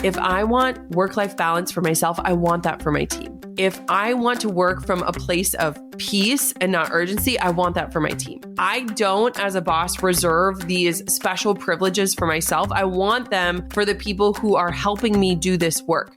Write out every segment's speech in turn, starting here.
If I want work-life balance for myself, I want that for my team. If I want to work from a place of peace and not urgency, I want that for my team. I don't, as a boss, reserve these special privileges for myself. I want them for the people who are helping me do this work.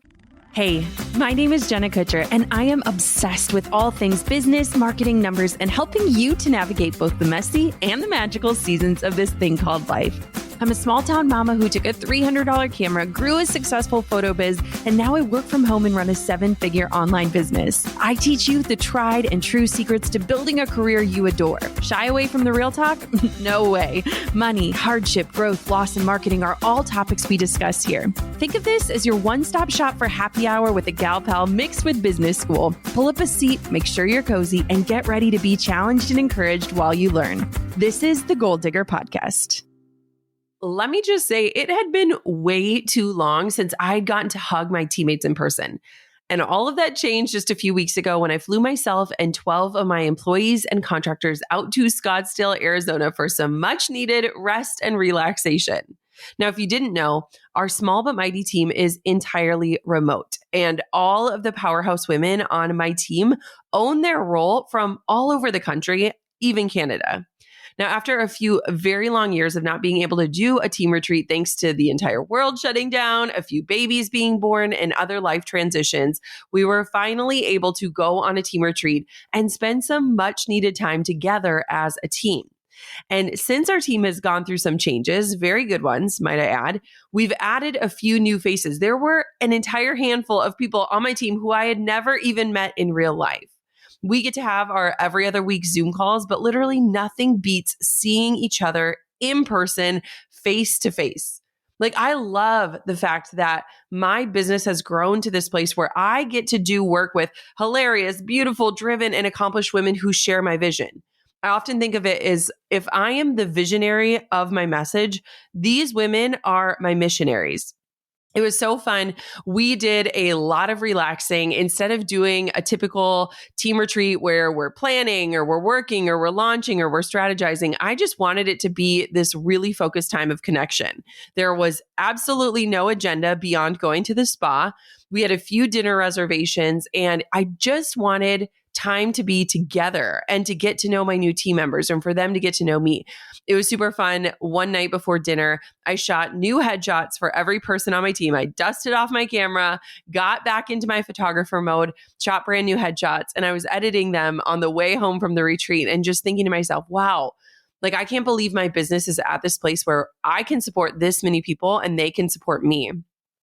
Hey, my name is Jenna Kutcher, and I am obsessed with all things business, marketing, numbers, and helping you to navigate both the messy and the magical seasons of this thing called life. I'm a small town mama who took a $300 camera, grew a successful photo biz, and now I work from home and run a 7-figure online business. I teach you the tried and true secrets to building a career you adore. Shy away from the real talk? No way. Money, hardship, growth, loss, and marketing are all topics we discuss here. Think of this as your one-stop shop for happy hour with a gal pal mixed with business school. Pull up a seat, make sure you're cozy, and get ready to be challenged and encouraged while you learn. This is the Goal Digger Podcast. Let me just say, it had been way too long since I had gotten to hug my teammates in person. And all of that changed just a few weeks ago when I flew myself and 12 of my employees and contractors out to Scottsdale, Arizona for some much needed rest and relaxation. Now, if you didn't know, our small but mighty team is entirely remote, and all of the powerhouse women on my team own their role from all over the country, even Canada. Now, after a few very long years of not being able to do a team retreat, thanks to the entire world shutting down, a few babies being born, and other life transitions, we were finally able to go on a team retreat and spend some much needed time together as a team. And since our team has gone through some changes, very good ones, might I add, we've added a few new faces. There were an entire handful of people on my team who I had never even met in real life. We get to have our every other week Zoom calls, but literally nothing beats seeing each other in person, face to face. Like, I love the fact that my business has grown to this place where I get to do work with hilarious, beautiful, driven, and accomplished women who share my vision. I often think of it as if I am the visionary of my message, these women are my missionaries. It was so fun. We did a lot of relaxing. Instead of doing a typical team retreat where we're planning or we're working or we're launching or we're strategizing, I just wanted it to be this really focused time of connection. There was absolutely no agenda beyond going to the spa. We had a few dinner reservations, and I just wanted time to be together and to get to know my new team members and for them to get to know me. It was super fun. One night before dinner, I shot new headshots for every person on my team. I dusted off my camera, got back into my photographer mode, shot brand new headshots, and I was editing them on the way home from the retreat and just thinking to myself, wow, like, I can't believe my business is at this place where I can support this many people and they can support me.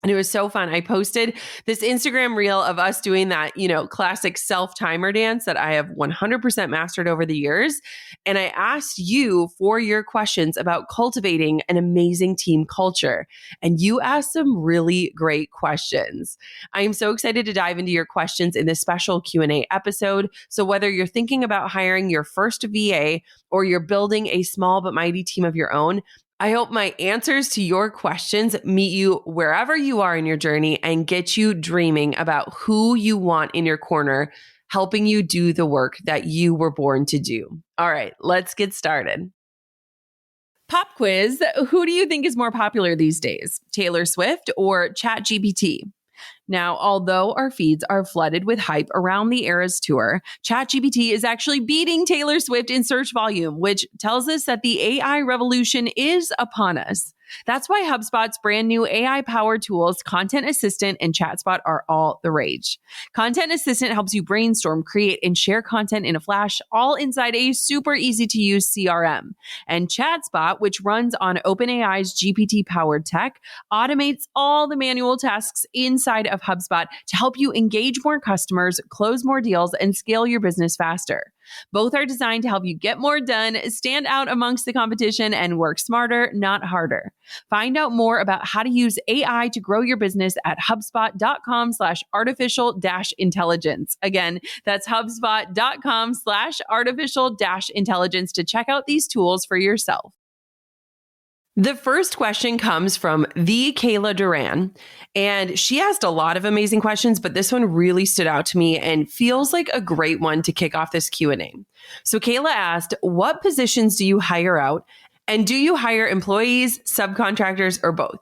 And it was so fun. I posted this Instagram reel of us doing that, classic self-timer dance that I have 100% mastered over the years. And I asked you for your questions about cultivating an amazing team culture. And you asked some really great questions. I am so excited to dive into your questions in this special Q&A episode. So whether you're thinking about hiring your first VA or you're building a small but mighty team of your own, I hope my answers to your questions meet you wherever you are in your journey and get you dreaming about who you want in your corner, helping you do the work that you were born to do. All right, let's get started. Pop quiz. Who do you think is more popular these days, Taylor Swift or ChatGPT? Now, although our feeds are flooded with hype around the Eras tour, ChatGPT is actually beating Taylor Swift in search volume, which tells us that the AI revolution is upon us. That's why HubSpot's brand new AI-powered tools, Content Assistant and ChatSpot, are all the rage. Content Assistant helps you brainstorm, create, and share content in a flash, all inside a super easy-to-use CRM. And ChatSpot, which runs on OpenAI's GPT-powered tech, automates all the manual tasks inside of HubSpot to help you engage more customers, close more deals, and scale your business faster. Both are designed to help you get more done, stand out amongst the competition, and work smarter, not harder. Find out more about how to use AI to grow your business at HubSpot.com/artificial-intelligence. Again, that's HubSpot.com/artificial-intelligence to check out these tools for yourself. The first question comes from the Kayla Duran, and she asked a lot of amazing questions, but this one really stood out to me and feels like a great one to kick off this Q&A. So Kayla asked, what positions do you hire out? And do you hire employees, subcontractors, or both?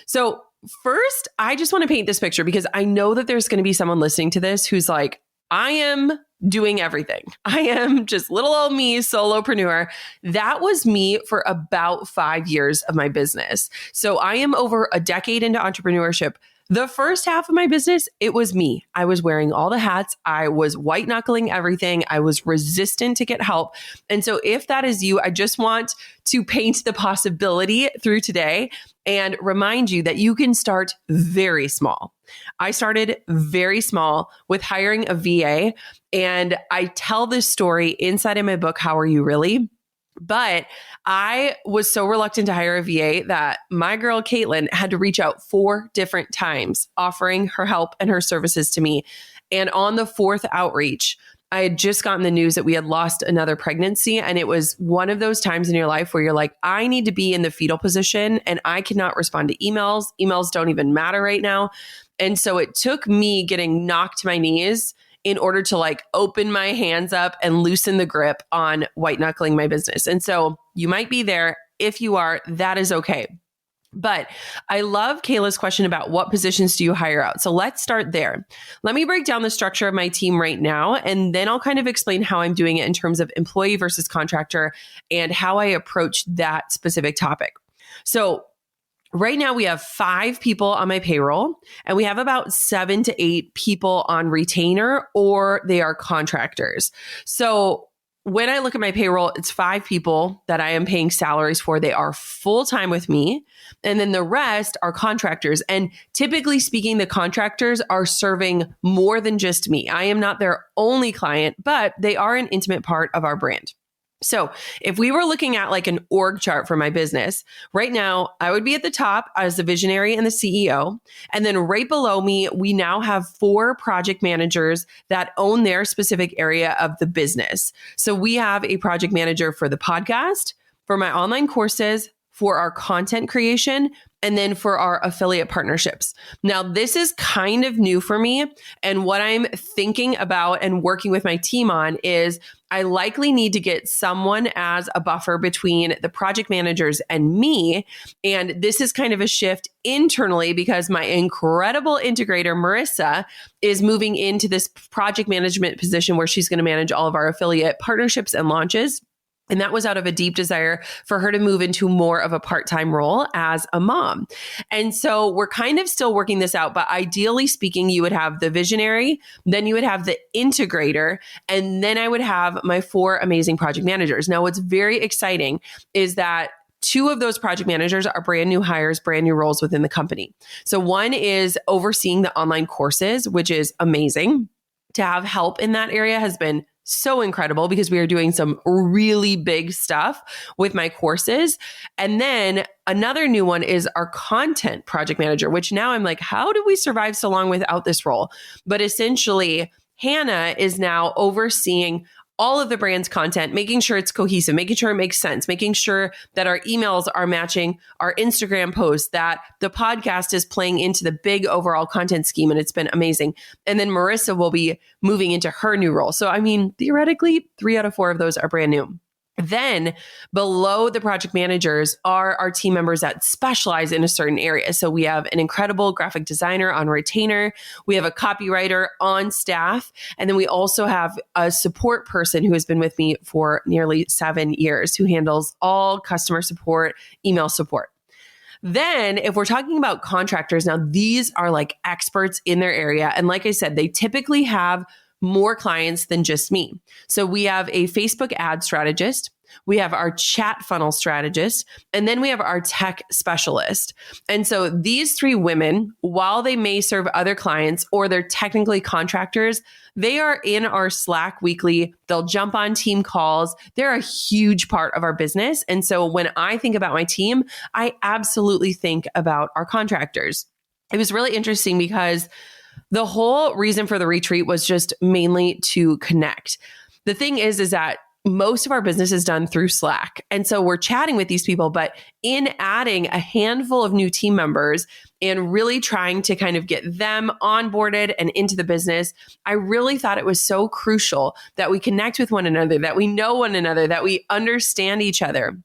So first, I just want to paint this picture because I know that there's going to be someone listening to this who's like, I am doing everything. I am just little old me, solopreneur. That was me for about 5 years of my business. So I am over a decade into entrepreneurship. The first half of my business, it was me. I was wearing all the hats. I was white knuckling everything. I was resistant to get help. And so if that is you, I just want to paint the possibility through today and remind you that you can start very small. I started very small with hiring a VA, and I tell this story inside of my book, How Are You Really? But I was so reluctant to hire a VA that my girl, Caitlin, had to reach out 4 different times offering her help and her services to me. And on the 4th outreach, I had just gotten the news that we had lost another pregnancy. And it was one of those times in your life where you're like, I need to be in the fetal position and I cannot respond to emails. Emails don't even matter right now. And so it took me getting knocked to my knees in order to like open my hands up and loosen the grip on white knuckling my business. And so you might be there. If you are, that is okay. But I love Kayla's question about what positions do you hire out? So let's start there. Let me break down the structure of my team right now, and then I'll kind of explain how I'm doing it in terms of employee versus contractor and how I approach that specific topic. So right now we have 5 people on my payroll, and we have about 7 to 8 people on retainer, or they are contractors. So when I look at my payroll, it's 5 people that I am paying salaries for. They are full-time with me. And then the rest are contractors. And typically speaking, the contractors are serving more than just me. I am not their only client, but they are an intimate part of our brand. So if we were looking at like an org chart for my business, right now, I would be at the top as the visionary and the CEO. And then right below me, we now have 4 project managers that own their specific area of the business. So we have a project manager for the podcast, for my online courses, for our content creation, and then for our affiliate partnerships. Now, this is kind of new for me. And what I'm thinking about and working with my team on is I likely need to get someone as a buffer between the project managers and me. And this is kind of a shift internally because my incredible integrator, Marissa, is moving into this project management position where she's going to manage all of our affiliate partnerships and launches. And that was out of a deep desire for her to move into more of a part-time role as a mom. And so we're kind of still working this out, but ideally speaking, you would have the visionary, then you would have the integrator, and then I would have my 4 amazing project managers. Now, what's very exciting is that 2 of those project managers are brand new hires, brand new roles within the company. So one is overseeing the online courses, which is amazing. To have help in that area has been so incredible because we are doing some really big stuff with my courses. And then another new one is our content project manager, which now I'm like, how do we survive so long without this role? But essentially, Hannah is now overseeing all of the brand's content, making sure it's cohesive, making sure it makes sense, making sure that our emails are matching our Instagram posts, that the podcast is playing into the big overall content scheme. And it's been amazing. And then Marissa will be moving into her new role. So, I mean, theoretically, 3 out of 4 of those are brand new. Then below the project managers are our team members that specialize in a certain area. So we have an incredible graphic designer on retainer. We have a copywriter on staff. And then we also have a support person who has been with me for nearly 7 years who handles all customer support, email support. Then if we're talking about contractors, now these are like experts in their area. And like I said, they typically have more clients than just me. So we have a Facebook ad strategist, we have our chat funnel strategist, and then we have our tech specialist. And so these 3 women, while they may serve other clients or they're technically contractors, they are in our Slack weekly. They'll jump on team calls. They're a huge part of our business. And so when I think about my team, I absolutely think about our contractors. It was really interesting because the whole reason for the retreat was just mainly to connect. The thing is that most of our business is done through Slack. And so we're chatting with these people, but in adding a handful of new team members and really trying to kind of get them onboarded and into the business, I really thought it was so crucial that we connect with one another, that we know one another, that we understand each other.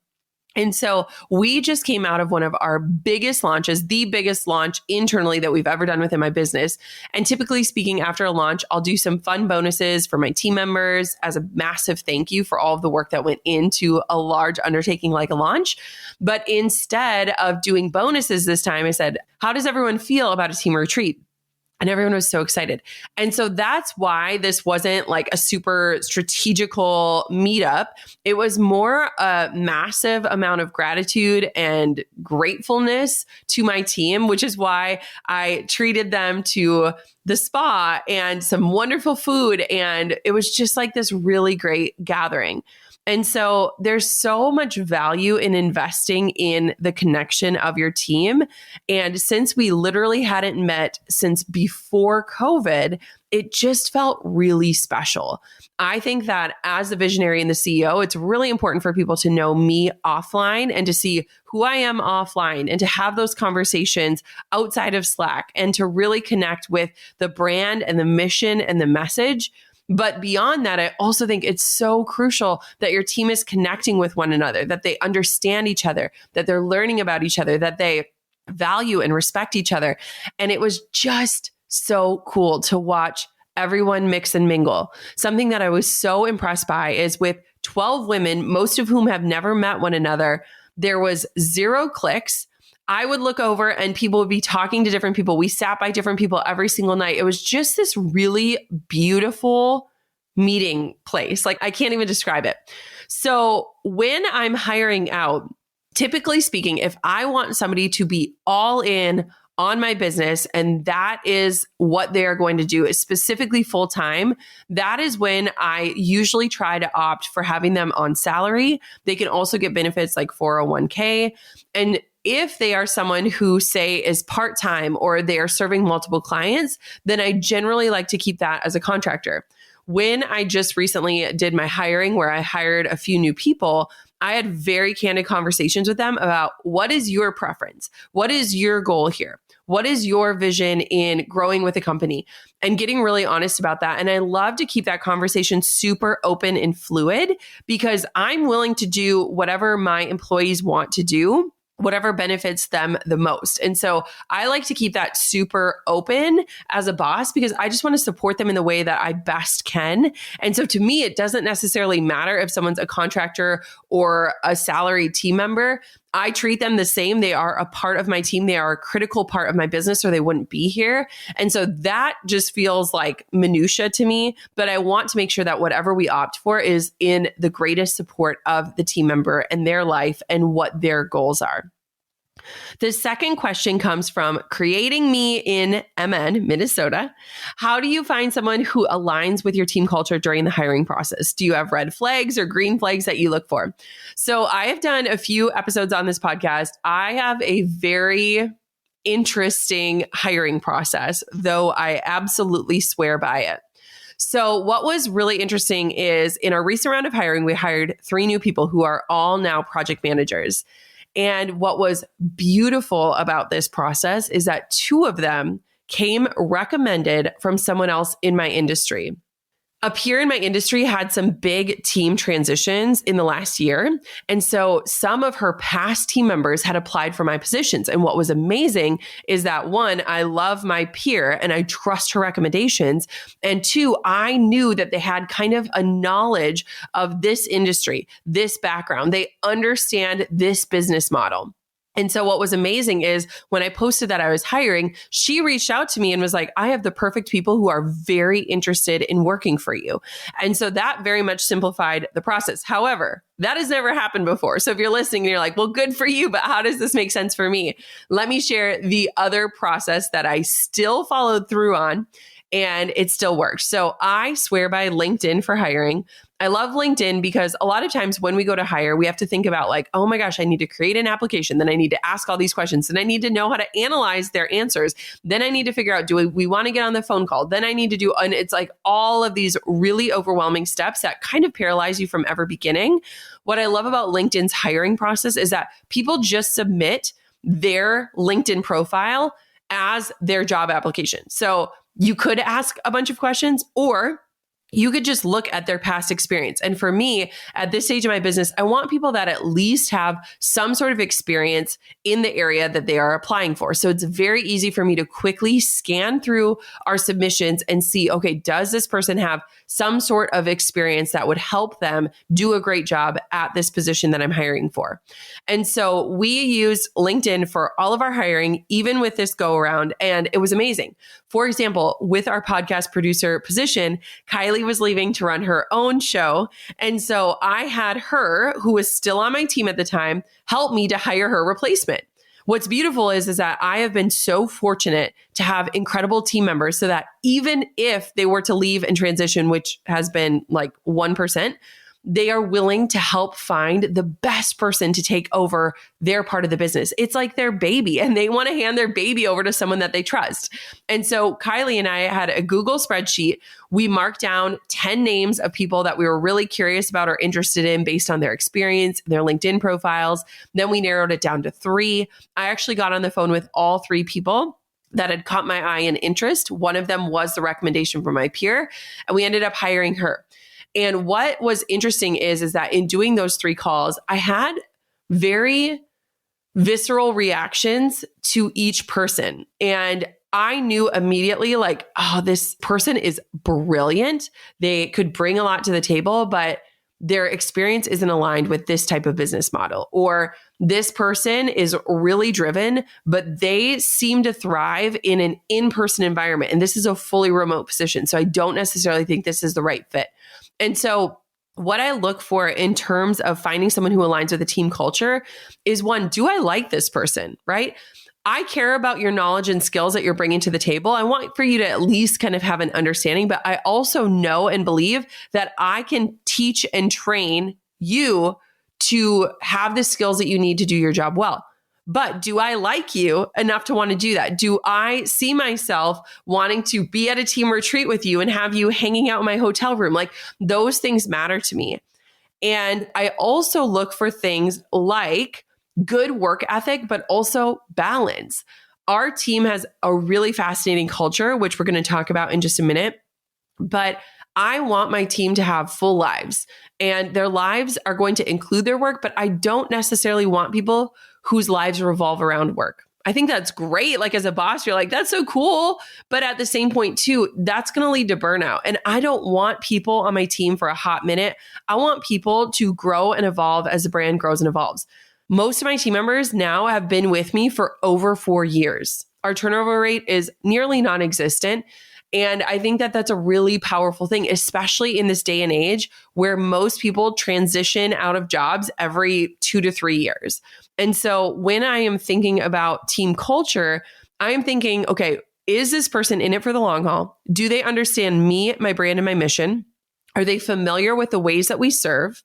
And so we just came out of one of our biggest launches, the biggest launch internally that we've ever done within my business. And typically speaking, after a launch, I'll do some fun bonuses for my team members as a massive thank you for all of the work that went into a large undertaking like a launch. But instead of doing bonuses this time, I said, how does everyone feel about a team retreat? And everyone was so excited. And so that's why this wasn't like a super strategical meetup. It was more a massive amount of gratitude and gratefulness to my team, which is why I treated them to the spa and some wonderful food. And it was just like this really great gathering. And so there's so much value in investing in the connection of your team. And since we literally hadn't met since before COVID, it just felt really special. I think that as the visionary and the CEO, it's really important for people to know me offline and to see who I am offline and to have those conversations outside of Slack and to really connect with the brand and the mission and the message. But beyond that, I also think it's so crucial that your team is connecting with one another, that they understand each other, that they're learning about each other, that they value and respect each other. And it was just so cool to watch everyone mix and mingle. Something that I was so impressed by is with 12 women, most of whom have never met one another, there was 0 clicks. I would look over and people would be talking to different people. We sat by different people every single night. It was just this really beautiful meeting place. Like I can't even describe it. So when I'm hiring out, typically speaking, if I want somebody to be all in on my business and that is what they're going to do is specifically full time, that is when I usually try to opt for having them on salary. They can also get benefits like 401k. And if they are someone who, say, is part-time or they are serving multiple clients, then I generally like to keep that as a contractor. When I just recently did my hiring where I hired a few new people, I had very candid conversations with them about what is your preference? What is your goal here? What is your vision in growing with a company? And getting really honest about that. And I love to keep that conversation super open and fluid because I'm willing to do whatever my employees want to do, whatever benefits them the most. And so I like to keep that super open as a boss because I just want to support them in the way that I best can. And so to me, it doesn't necessarily matter if someone's a contractor or a salaried team member. I treat them the same. They are a part of my team. They are a critical part of my business or they wouldn't be here. And so that just feels like minutia to me, but I want to make sure that whatever we opt for is in the greatest support of the team member and their life and what their goals are. The second question comes from Creating Me in MN, Minnesota. How do you find someone who aligns with your team culture during the hiring process? Do you have red flags or green flags that you look for? So I have done a few episodes on this podcast. I have a very interesting hiring process, though I absolutely swear by it. So what was really interesting is in our recent round of hiring, we hired 3 new people who are all now project managers. And what was beautiful about this process is that 2 of them came recommended from someone else in my industry. A peer in my industry had some big team transitions in the last year. And so some of her past team members had applied for my positions. And what was amazing is that 1, I love my peer and I trust her recommendations. And 2, I knew that they had kind of a knowledge of this industry, this background. They understand this business model. And so what was amazing is when I posted that I was hiring, she reached out to me and was like, I have the perfect people who are very interested in working for you. And so that very much simplified the process. However, that has never happened before. So if you're listening and you're like, well, good for you, but how does this make sense for me? Let me share the other process that I still followed through on. And it still works. So I swear by LinkedIn for hiring. I love LinkedIn because a lot of times when we go to hire, we have to think about like, oh my gosh, I need to create an application. Then I need to ask all these questions. Then I need to know how to analyze their answers. Then I need to figure out, do we want to get on the phone call? Then I need to do, and it's like all of these really overwhelming steps that kind of paralyze you from ever beginning. What I love about LinkedIn's hiring process is that people just submit their LinkedIn profile as their job application. So you could ask a bunch of questions, or you could just look at their past experience. And for me, at this stage of my business, I want people that at least have some sort of experience in the area that they are applying for. So it's very easy for me to quickly scan through our submissions and see, okay, does this person have some sort of experience that would help them do a great job at this position that I'm hiring for? And so we use LinkedIn for all of our hiring, even with this go around, and it was amazing. For example, with our podcast producer position, Kylie was leaving to run her own show. And so I had her, who was still on my team at the time, help me to hire her replacement. What's beautiful is that I have been so fortunate to have incredible team members so that even if they were to leave and transition, which has been like 1%, they are willing to help find the best person to take over their part of the business. It's like their baby, and they want to hand their baby over to someone that they trust. And so Kylie and I had a Google spreadsheet. We marked down 10 names of people that we were really curious about or interested in based on their experience, their LinkedIn profiles. Then we narrowed it down to 3. I actually got on the phone with all 3 people that had caught my eye and interest. One of them was the recommendation from my peer, and we ended up hiring her. And what was interesting is that in doing those 3 calls, I had very visceral reactions to each person. And I knew immediately, like, oh, this person is brilliant. They could bring a lot to the table, but their experience isn't aligned with this type of business model. Or this person is really driven, but they seem to thrive in an in-person environment. And this is a fully remote position. So I don't necessarily think this is the right fit. And so what I look for in terms of finding someone who aligns with the team culture is, 1, do I like this person, right? I care about your knowledge and skills that you're bringing to the table. I want for you to at least kind of have an understanding, but I also know and believe that I can teach and train you to have the skills that you need to do your job well. But do I like you enough to want to do that? Do I see myself wanting to be at a team retreat with you and have you hanging out in my hotel room? Like, those things matter to me. And I also look for things like good work ethic, but also balance. Our team has a really fascinating culture, which we're going to talk about in just a minute. But I want my team to have full lives, and their lives are going to include their work, but I don't necessarily want people whose lives revolve around work. I think that's great. Like, as a boss, you're like, that's so cool. But at the same point too, that's going to lead to burnout. And I don't want people on my team for a hot minute. I want people to grow and evolve as the brand grows and evolves. Most of my team members now have been with me for over 4 years. Our turnover rate is nearly non-existent. And I think that that's a really powerful thing, especially in this day and age where most people transition out of jobs every 2 to 3 years. And so when I am thinking about team culture, I am thinking, okay, is this person in it for the long haul? Do they understand me, my brand, and my mission? Are they familiar with the ways that we serve?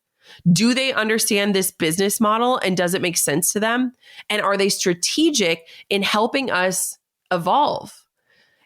Do they understand this business model, and does it make sense to them? And are they strategic in helping us evolve?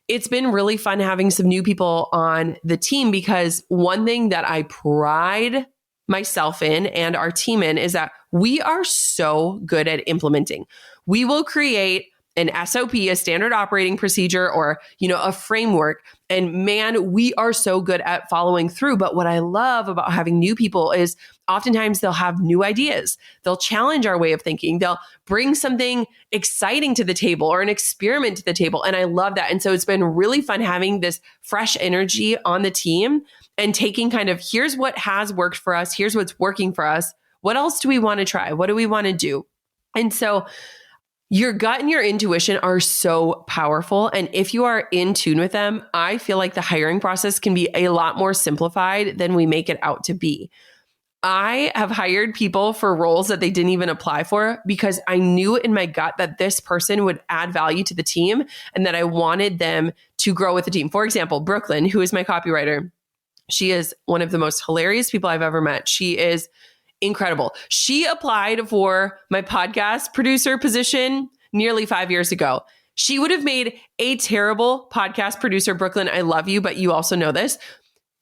It's been really fun having some new people on the team, because one thing that I pride myself in and our team in is that we are so good at implementing. We will create an SOP, a standard operating procedure, or, a framework. And man, we are so good at following through. But what I love about having new people is oftentimes they'll have new ideas. They'll challenge our way of thinking. They'll bring something exciting to the table or an experiment to the table. And I love that. And so it's been really fun having this fresh energy on the team and taking kind of, here's what has worked for us. Here's what's working for us. What else do we want to try? What do we want to do? And so your gut and your intuition are so powerful. And if you are in tune with them, I feel like the hiring process can be a lot more simplified than we make it out to be. I have hired people for roles that they didn't even apply for because I knew in my gut that this person would add value to the team and that I wanted them to grow with the team. For example, Brooklyn, who is my copywriter, she is one of the most hilarious people I've ever met. She is incredible. She applied for my podcast producer position nearly 5 years ago. She would have made a terrible podcast producer. Brooklyn, I love you, but you also know this.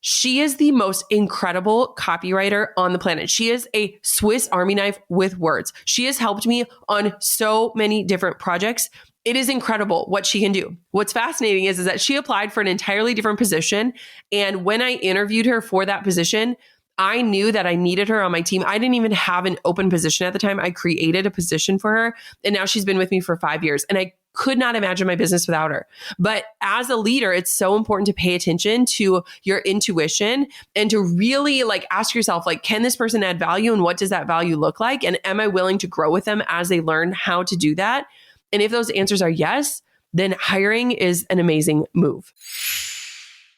She is the most incredible copywriter on the planet. She is a Swiss Army knife with words. She has helped me on so many different projects. It is incredible what she can do. What's fascinating is that she applied for an entirely different position. And when I interviewed her for that position, I knew that I needed her on my team. I didn't even have an open position at the time. I created a position for her. And now she's been with me for 5 years. And I could not imagine my business without her. But as a leader, it's so important to pay attention to your intuition and to really like ask yourself, like, can this person add value and what does that value look like? And am I willing to grow with them as they learn how to do that? And if those answers are yes, then hiring is an amazing move.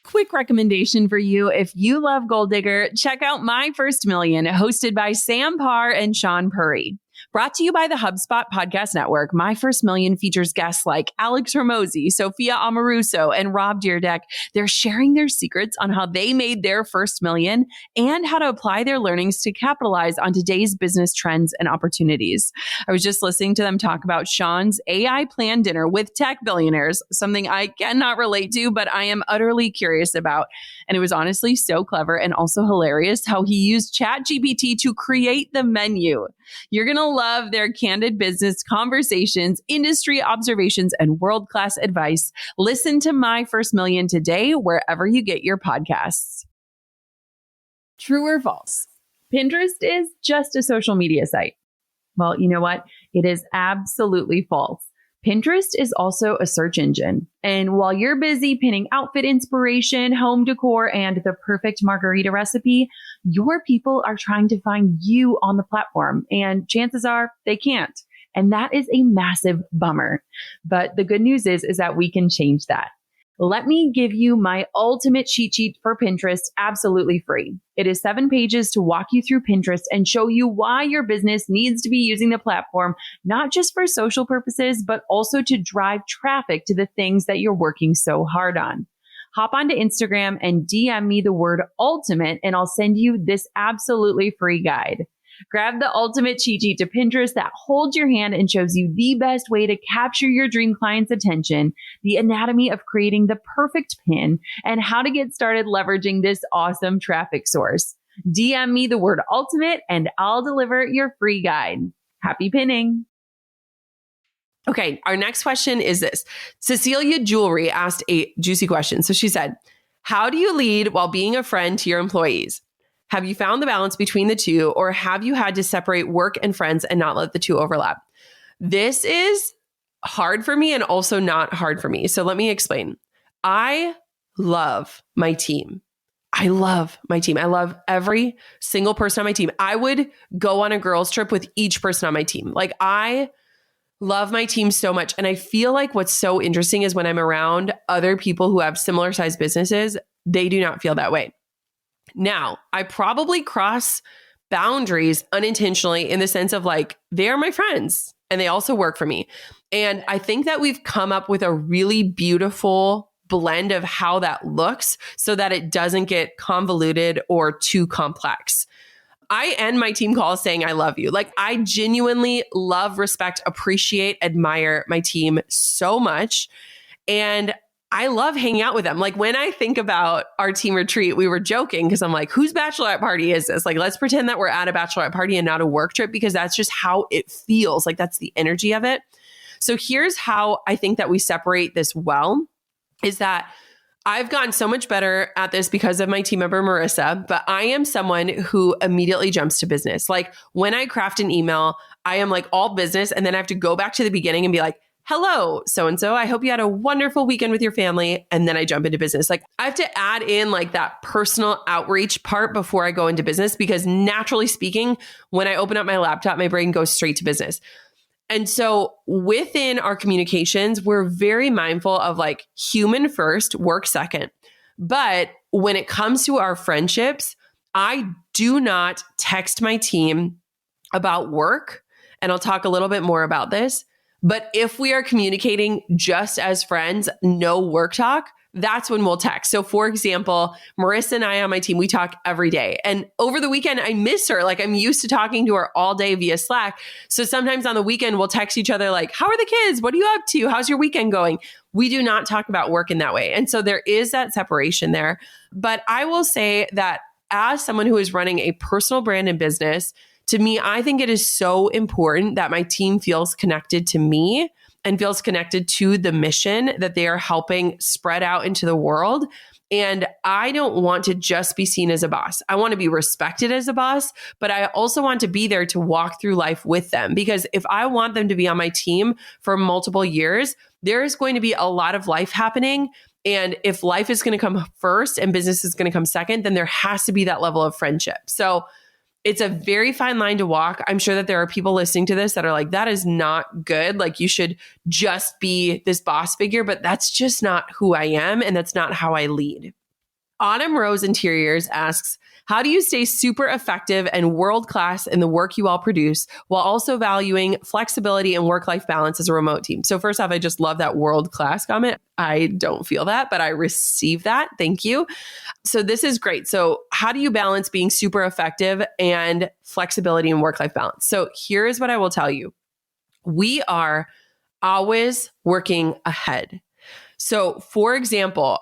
Quick recommendation for you. If you love Goal Digger, check out My First Million, hosted by Sam Parr and Sean Purry. Brought to you by the HubSpot Podcast Network, My First Million features guests like Alex Hormozi, Sophia Amoruso, and Rob Dyrdek. They're sharing their secrets on how they made their first million and how to apply their learnings to capitalize on today's business trends and opportunities. I was just listening to them talk about Sean's AI planned dinner with tech billionaires, something I cannot relate to, but I am utterly curious about. And it was honestly so clever and also hilarious how he used ChatGPT to create the menu. You're going to love their candid business conversations, industry observations, and world-class advice. Listen to My First Million today, wherever you get your podcasts. True or false? Pinterest is just a social media site. Well, you know what? It is absolutely false. Pinterest is also a search engine. And while you're busy pinning outfit inspiration, home decor, and the perfect margarita recipe, your people are trying to find you on the platform. And chances are they can't. And that is a massive bummer. But the good news is that we can change that. Let me give you my ultimate cheat sheet for Pinterest absolutely free. It is 7 pages to walk you through Pinterest and show you why your business needs to be using the platform, not just for social purposes, but also to drive traffic to the things that you're working so hard on. Hop onto Instagram and DM me the word ultimate, and I'll send you this absolutely free guide. Grab the ultimate cheat sheet to Pinterest that holds your hand and shows you the best way to capture your dream client's attention, the anatomy of creating the perfect pin, and how to get started leveraging this awesome traffic source. DM me the word ultimate and I'll deliver your free guide. Happy pinning. Okay, our next question is this. Cecilia Jewelry asked a juicy question. So she said, how do you lead while being a friend to your employees? Have you found the balance between the two, or have you had to separate work and friends and not let the two overlap? This is hard for me and also not hard for me. So let me explain. I love my team. I love my team. I love every single person on my team. I would go on a girls' trip with each person on my team. Like, I love my team so much. And I feel like what's so interesting is when I'm around other people who have similar sized businesses, they do not feel that way. Now, I probably cross boundaries unintentionally in the sense of like, they are my friends and they also work for me. And I think that we've come up with a really beautiful blend of how that looks so that it doesn't get convoluted or too complex. I end my team calls saying, I love you. Like, I genuinely love, respect, appreciate, admire my team so much. And I love hanging out with them. Like, when I think about our team retreat, we were joking because I'm like, whose bachelorette party is this? Like, let's pretend that we're at a bachelorette party and not a work trip, because that's just how it feels. Like, that's the energy of it. So here's how I think that we separate this well, is that I've gotten so much better at this because of my team member, Marissa, but I am someone who immediately jumps to business. Like, when I craft an email, I am like all business, and then I have to go back to the beginning and be like, hello, so-and-so, I hope you had a wonderful weekend with your family. And then I jump into business. Like, I have to add in like that personal outreach part before I go into business, because naturally speaking, when I open up my laptop, my brain goes straight to business. And so within our communications, we're very mindful of like human first, work second. But when it comes to our friendships, I do not text my team about work. And I'll talk a little bit more about this. But if we are communicating just as friends, no work talk, that's when we'll text. So for example, Marissa and I on my team, we talk every day. And over the weekend, I miss her. Like, I'm used to talking to her all day via Slack. So sometimes on the weekend, we'll text each other like, how are the kids? What are you up to? How's your weekend going? We do not talk about work in that way. And so there is that separation there. But I will say that as someone who is running a personal brand and business, to me, I think it is so important that my team feels connected to me and feels connected to the mission that they are helping spread out into the world. And I don't want to just be seen as a boss. I want to be respected as a boss, but I also want to be there to walk through life with them. Because if I want them to be on my team for multiple years, there is going to be a lot of life happening. And if life is going to come first and business is going to come second, then there has to be that level of friendship. So it's a very fine line to walk. I'm sure that there are people listening to this that are like, that is not good. Like, you should just be this boss figure, but that's just not who I am. And that's not how I lead. Autumn Rose Interiors asks, how do you stay super effective and world-class in the work you all produce while also valuing flexibility and work-life balance as a remote team? So first off, I just love that world-class comment. I don't feel that, but I receive that. Thank you. So this is great. So how do you balance being super effective and flexibility and work-life balance? So here is what I will tell you. We are always working ahead. So for example,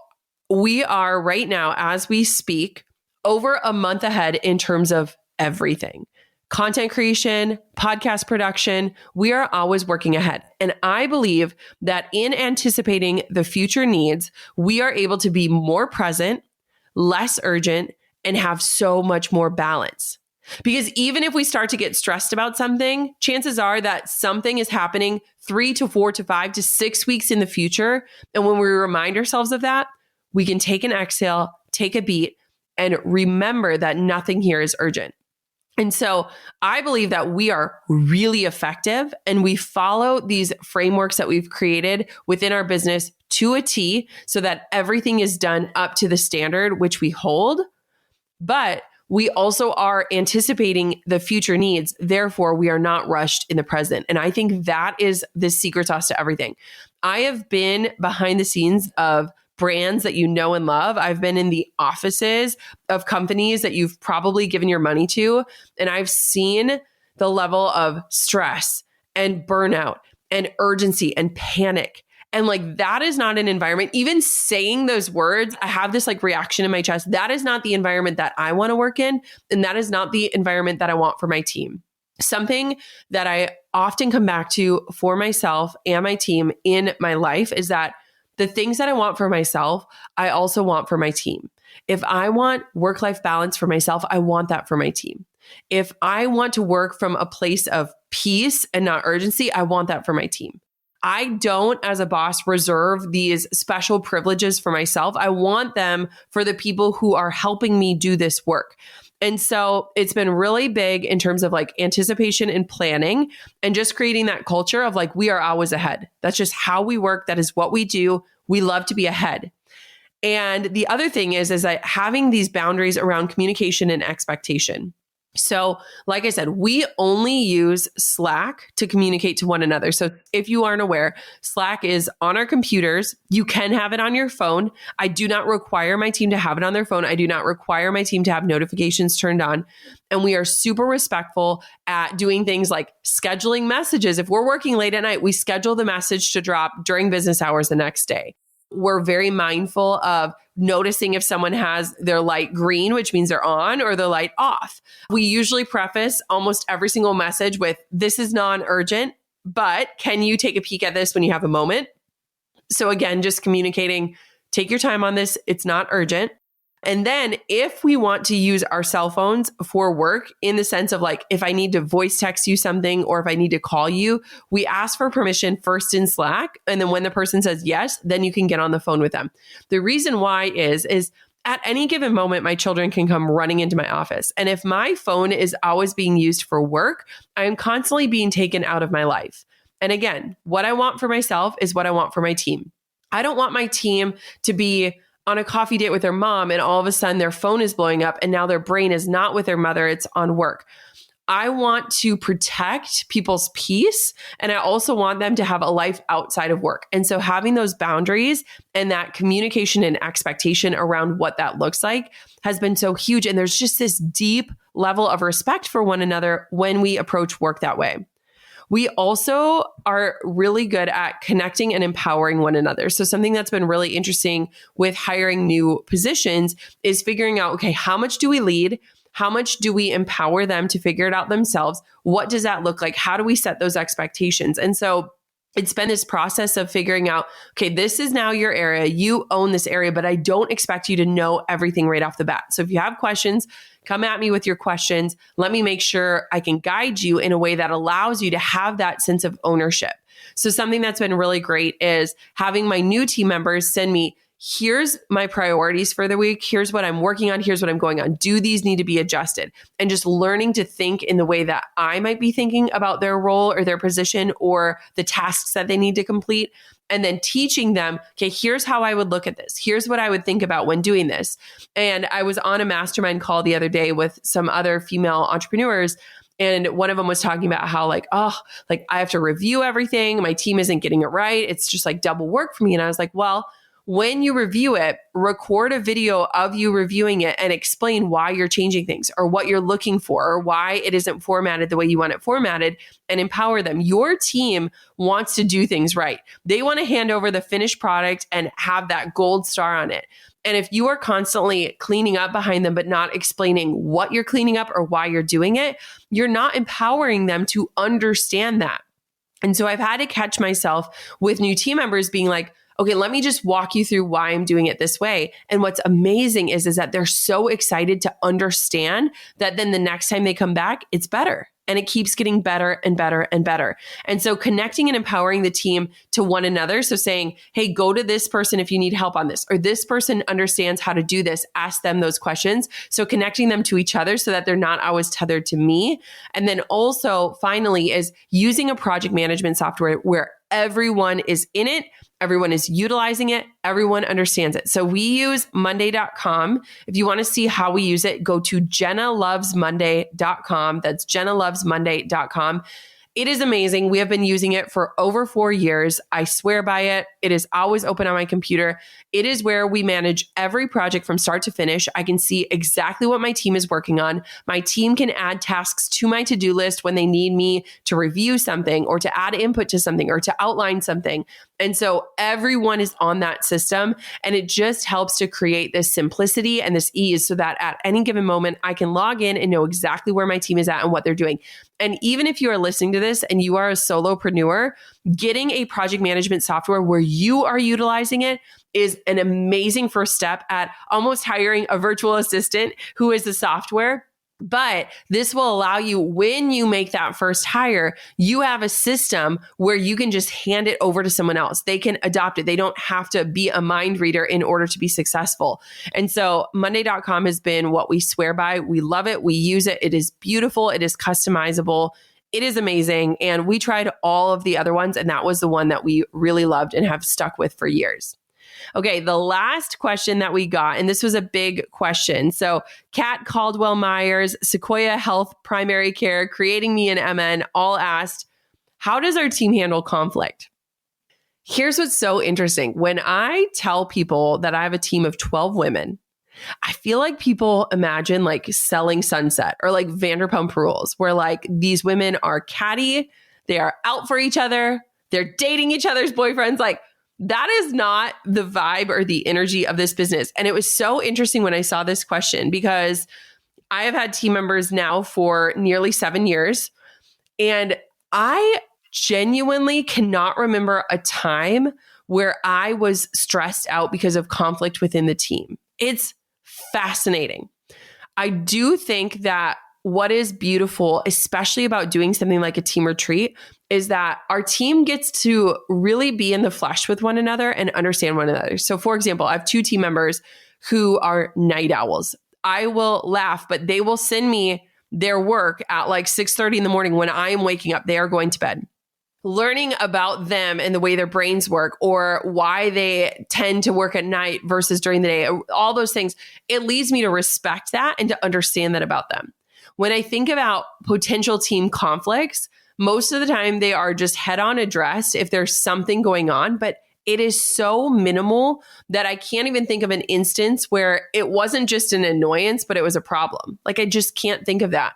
we are right now, as we speak, over a month ahead in terms of everything. Content creation, podcast production, we are always working ahead. And I believe that in anticipating the future needs, we are able to be more present, less urgent, and have so much more balance. Because even if we start to get stressed about something, chances are that something is happening 3 to 4 to 5 to 6 weeks in the future. And when we remind ourselves of that, we can take an exhale, take a beat, and remember that nothing here is urgent. And so I believe that we are really effective and we follow these frameworks that we've created within our business to a T so that everything is done up to the standard which we hold. But we also are anticipating the future needs. Therefore, we are not rushed in the present. And I think that is the secret sauce to everything. I have been behind the scenes of brands that you know and love. I've been in the offices of companies that you've probably given your money to. And I've seen the level of stress and burnout and urgency and panic. And like, that is not an environment. Even saying those words, I have this like reaction in my chest. That is not the environment that I want to work in. And that is not the environment that I want for my team. Something that I often come back to for myself and my team in my life is that the things that I want for myself, I also want for my team. If I want work-life balance for myself, I want that for my team. If I want to work from a place of peace and not urgency, I want that for my team. I don't, as a boss, reserve these special privileges for myself. I want them for the people who are helping me do this work. And so it's been really big in terms of like anticipation and planning and just creating that culture of like, we are always ahead. That's just how we work. That is what we do. We love to be ahead. And the other thing is that having these boundaries around communication and expectation. So like I said, we only use Slack to communicate to one another. So if you aren't aware, Slack is on our computers. You can have it on your phone. I do not require my team to have it on their phone. I do not require my team to have notifications turned on. And we are super respectful at doing things like scheduling messages. If we're working late at night, we schedule the message to drop during business hours the next day. We're very mindful of noticing if someone has their light green, which means they're on, or their light off. We usually preface almost every single message with, this is non-urgent, but can you take a peek at this when you have a moment? So again, just communicating, take your time on this. It's not urgent. And then if we want to use our cell phones for work, in the sense of like, if I need to voice text you something or if I need to call you, we ask for permission first in Slack. And then when the person says yes, then you can get on the phone with them. The reason why is at any given moment, my children can come running into my office. And if my phone is always being used for work, I am constantly being taken out of my life. And again, what I want for myself is what I want for my team. I don't want my team to be on a coffee date with their mom and all of a sudden their phone is blowing up and now their brain is not with their mother, it's on work. I want to protect people's peace and I also want them to have a life outside of work. And so having those boundaries and that communication and expectation around what that looks like has been so huge. And there's just this deep level of respect for one another when we approach work that way. We also are really good at connecting and empowering one another. So something that's been really interesting with hiring new positions is figuring out, okay, how much do we lead? How much do we empower them to figure it out themselves? What does that look like? How do we set those expectations? And so it's been this process of figuring out, okay, this is now your area. You own this area, but I don't expect you to know everything right off the bat. So if you have questions, come at me with your questions. Let me make sure I can guide you in a way that allows you to have that sense of ownership. So something that's been really great is having my new team members send me, here's my priorities for the week. Here's what I'm working on. Here's what I'm going on. Do these need to be adjusted? And just learning to think in the way that I might be thinking about their role or their position or the tasks that they need to complete. And then teaching them, okay, here's how I would look at this. Here's what I would think about when doing this. And I was on a mastermind call the other day with some other female entrepreneurs. And one of them was talking about how I have to review everything. My team isn't getting it right. It's just like double work for me. And I was like, well, when you review it, record a video of you reviewing it and explain why you're changing things or what you're looking for or why it isn't formatted the way you want it formatted, and empower them. Your team wants to do things right. They want to hand over the finished product and have that gold star on it. And if you are constantly cleaning up behind them, but not explaining what you're cleaning up or why you're doing it, you're not empowering them to understand that. And so I've had to catch myself with new team members being like, okay, let me just walk you through why I'm doing it this way. And what's amazing is that they're so excited to understand that then the next time they come back, it's better. And it keeps getting better and better and better. And so connecting and empowering the team to one another. So saying, hey, go to this person if you need help on this, or this person understands how to do this, ask them those questions. So connecting them to each other so that they're not always tethered to me. And then also finally is using a project management software where everyone is in it. Everyone is utilizing it. Everyone understands it. So we use Monday.com. If you want to see how we use it, go to JennaLovesMonday.com. That's JennaLovesMonday.com. It is amazing. We have been using it for over 4 years. I swear by it. It is always open on my computer. It is where we manage every project from start to finish. I can see exactly what my team is working on. My team can add tasks to my to-do list when they need me to review something or to add input to something or to outline something. And so everyone is on that system, and it just helps to create this simplicity and this ease so that at any given moment, I can log in and know exactly where my team is at and what they're doing. And even if you are listening to this and you are a solopreneur, getting a project management software where you are utilizing it is an amazing first step at almost hiring a virtual assistant who is the software. But this will allow you, when you make that first hire, you have a system where you can just hand it over to someone else. They can adopt it. They don't have to be a mind reader in order to be successful. And so Monday.com has been what we swear by. We love it. We use it. It is beautiful. It is customizable. It is amazing. And we tried all of the other ones, and that was the one that we really loved and have stuck with for years. Okay, the last question that we got, and this was a big question. So Kat Caldwell Myers, Sequoia Health Primary Care, Creating Me an MN, all asked, how does our team handle conflict? Here's what's so interesting. When I tell people that I have a team of 12 women, I feel like people imagine like Selling Sunset or like Vanderpump Rules, where like these women are catty, they are out for each other, they're dating each other's boyfriends. Like, that is not the vibe or the energy of this business. And it was so interesting when I saw this question, because I have had team members now for nearly 7 years, and I genuinely cannot remember a time where I was stressed out because of conflict within the team. It's fascinating. I do think that what is beautiful, especially about doing something like a team retreat, is that our team gets to really be in the flesh with one another and understand one another. So for example, I have 2 team members who are night owls. I will laugh, but they will send me their work at like 6:30 in the morning when I am waking up. They are going to bed. Learning about them and the way their brains work, or why they tend to work at night versus during the day, all those things, it leads me to respect that and to understand that about them. When I think about potential team conflicts, most of the time they are just head-on addressed if there's something going on, but it is so minimal that I can't even think of an instance where it wasn't just an annoyance, but it was a problem. Like, I just can't think of that.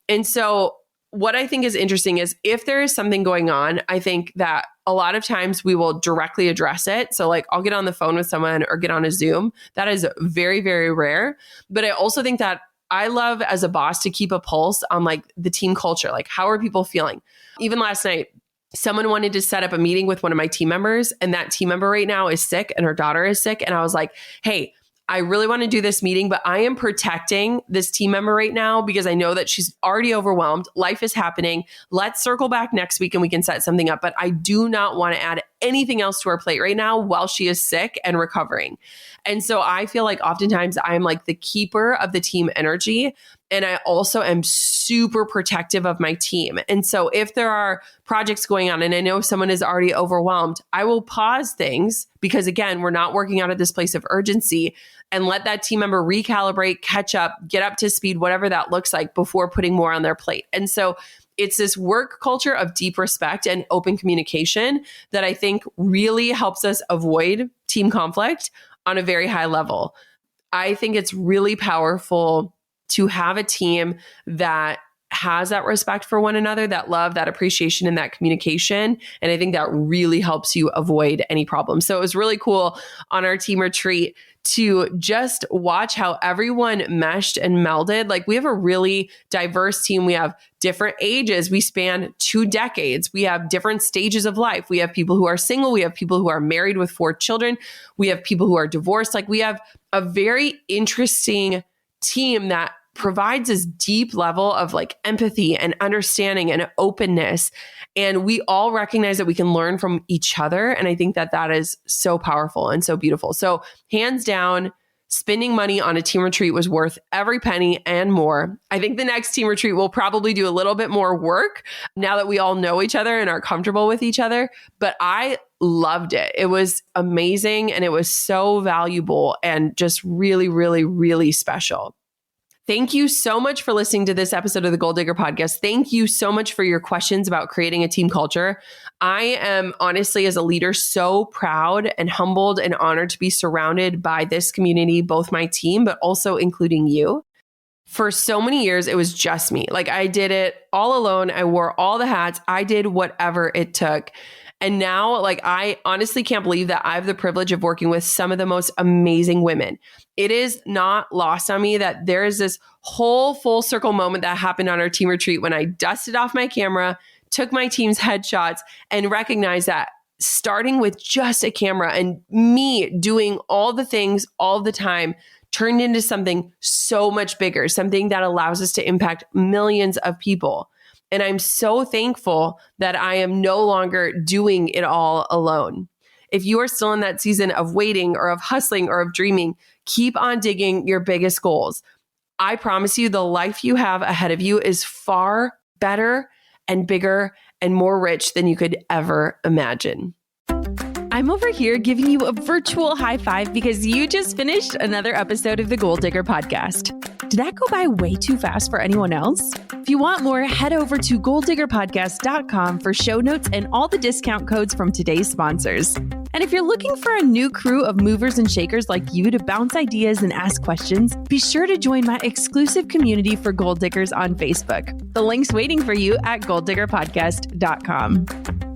And so what I think is interesting is if there is something going on, I think that a lot of times we will directly address it. So like, I'll get on the phone with someone or get on a Zoom. That is very, very rare. But I also think that I love as a boss to keep a pulse on like the team culture. Like, how are people feeling? Even last night, someone wanted to set up a meeting with one of my team members, and that team member right now is sick and her daughter is sick. And I was like, hey, I really want to do this meeting, but I am protecting this team member right now because I know that she's already overwhelmed. Life is happening. Let's circle back next week and we can set something up. But I do not want to add anything else to her plate right now while she is sick and recovering. And so I feel like oftentimes I'm like the keeper of the team energy. And I also am super protective of my team. And so if there are projects going on and I know someone is already overwhelmed, I will pause things because again, we're not working out of this place of urgency, and let that team member recalibrate, catch up, get up to speed, whatever that looks like before putting more on their plate. And so it's this work culture of deep respect and open communication that I think really helps us avoid team conflict on a very high level. I think it's really powerful to have a team that has that respect for one another, that love, that appreciation, and that communication. And I think that really helps you avoid any problems. So it was really cool on our team retreat to just watch how everyone meshed and melded. Like we have a really diverse team. We have different ages. We span 2 decades. We have different stages of life. We have people who are single. We have people who are married with 4 children. We have people who are divorced. Like we have a very interesting team that provides this deep level of like empathy and understanding and openness. And we all recognize that we can learn from each other. And I think that that is so powerful and so beautiful. So hands down, spending money on a team retreat was worth every penny and more. I think the next team retreat will probably do a little bit more work now that we all know each other and are comfortable with each other. But I loved it. It was amazing. And it was so valuable and just really, really, really special. Thank you so much for listening to this episode of the Goal Digger Podcast. Thank you so much for your questions about creating a team culture. I am honestly, as a leader, so proud and humbled and honored to be surrounded by this community, both my team, but also including you. For so many years, it was just me. Like I did it all alone. I wore all the hats. I did whatever it took. And now, like, I honestly can't believe that I have the privilege of working with some of the most amazing women. It is not lost on me that there is this whole full circle moment that happened on our team retreat when I dusted off my camera, took my team's headshots, and recognized that starting with just a camera and me doing all the things all the time turned into something so much bigger, something that allows us to impact millions of people. And I'm so thankful that I am no longer doing it all alone. If you are still in that season of waiting or of hustling or of dreaming, keep on digging your biggest goals. I promise you the life you have ahead of you is far better and bigger and more rich than you could ever imagine. I'm over here giving you a virtual high five because you just finished another episode of the Goal Digger Podcast. Did that go by way too fast for anyone else? If you want more, head over to goaldiggerpodcast.com for show notes and all the discount codes from today's sponsors. And if you're looking for a new crew of movers and shakers like you to bounce ideas and ask questions, be sure to join my exclusive community for Goal Diggers on Facebook. The link's waiting for you at goaldiggerpodcast.com.